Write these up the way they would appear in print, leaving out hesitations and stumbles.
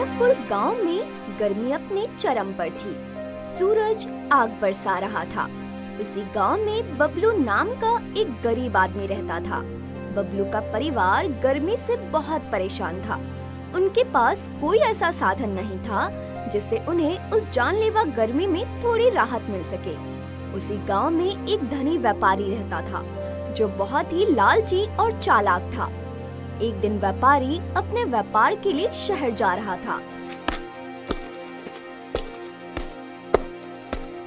आलमपुर गांव में गर्मी अपने चरम पर थी। सूरज आग बरसा रहा था। उसी गांव में बबलू नाम का एक गरीब आदमी रहता था। बबलू का परिवार गर्मी से बहुत परेशान था। उनके पास कोई ऐसा साधन नहीं था जिससे उन्हें उस जानलेवा गर्मी में थोड़ी राहत मिल सके। उसी गांव में एक धनी व्यापारी रहता था जो बहुत ही लालची और चालाक था। एक दिन व्यापारी अपने व्यापार के लिए शहर जा रहा था।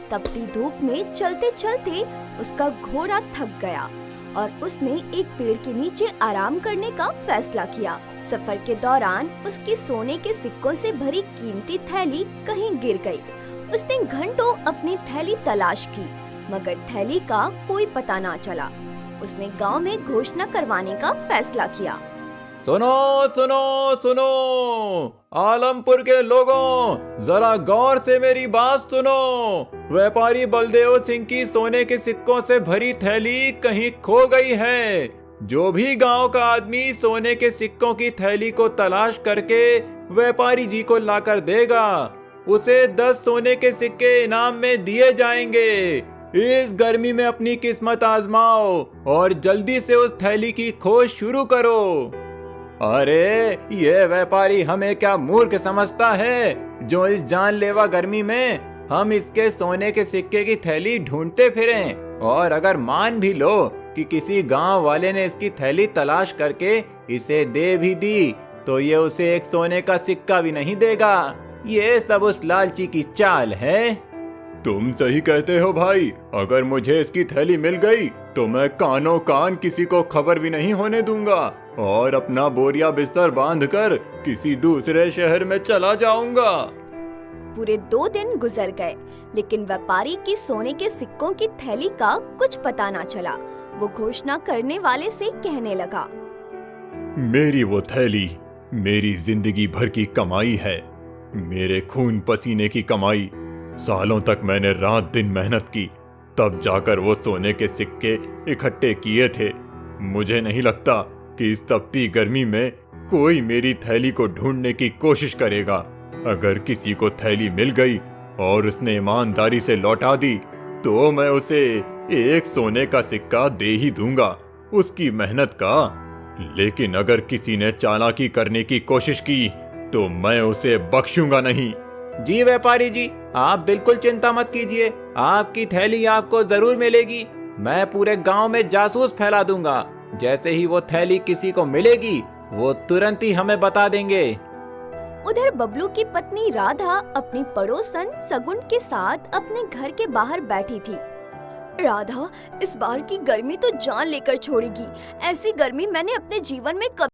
तपती धूप में चलते चलते उसका घोड़ा थक गया और उसने एक पेड़ के नीचे आराम करने का फैसला किया। सफर के दौरान उसकी सोने के सिक्कों से भरी कीमती थैली कहीं गिर गई। उसने घंटों अपनी थैली तलाश की मगर थैली का कोई पता ना चला। उसने गांव में घोषणा करवाने का फैसला किया। सुनो सुनो सुनो, आलमपुर के लोगों, जरा गौर से मेरी बात सुनो। व्यापारी बलदेव सिंह की सोने के सिक्कों से भरी थैली कहीं खो गई है। जो भी गांव का आदमी सोने के सिक्कों की थैली को तलाश करके व्यापारी जी को लाकर देगा, उसे 10 सोने के सिक्के इनाम में दिए जाएंगे। इस गर्मी में अपनी किस्मत आजमाओ और जल्दी से उस थैली की खोज शुरू करो। अरे ये व्यापारी हमें क्या मूर्ख समझता है जो इस जानलेवा गर्मी में हम इसके सोने के सिक्के की थैली ढूंढते फिरें। और अगर मान भी लो कि किसी गांव वाले ने इसकी थैली तलाश करके इसे दे भी दी तो ये उसे एक सोने का सिक्का भी नहीं देगा। ये सब उस लालची की चाल है। तुम सही कहते हो भाई, अगर मुझे इसकी थैली मिल गई तो मैं कानों कान किसी को खबर भी नहीं होने दूंगा और अपना बोरिया बिस्तर बांधकर किसी दूसरे शहर में चला जाऊंगा। पूरे 2 दिन गुजर गए लेकिन व्यापारी की सोने के सिक्कों की थैली का कुछ पता ना चला। वो घोषणा करने वाले से कहने लगा, मेरी वो थैली मेरी जिंदगी भर की कमाई है, मेरे खून पसीने की कमाई। सालों तक मैंने रात दिन मेहनत की, तब जाकर वो सोने के सिक्के इकट्ठे किए थे। मुझे नहीं लगता कि इस तपती गर्मी में कोई मेरी थैली को ढूंढने की कोशिश करेगा। अगर किसी को थैली मिल गई और उसने ईमानदारी से लौटा दी तो मैं उसे एक सोने का सिक्का दे ही दूंगा, उसकी मेहनत का। लेकिन अगर किसी ने चालाकी करने की कोशिश की तो मैं उसे बख्शूंगा नहीं। जी व्यापारी जी, आप बिल्कुल चिंता मत कीजिए, आपकी थैली आपको जरूर मिलेगी। मैं पूरे गांव में जासूस फैला दूंगा। जैसे ही वो थैली किसी को मिलेगी वो तुरंत ही हमें बता देंगे। उधर बबलू की पत्नी राधा अपनी पड़ोसन सगुन के साथ अपने घर के बाहर बैठी थी। राधा, इस बार की गर्मी तो जान लेकर छोड़ेगी। ऐसी गर्मी मैंने अपने जीवन में कभी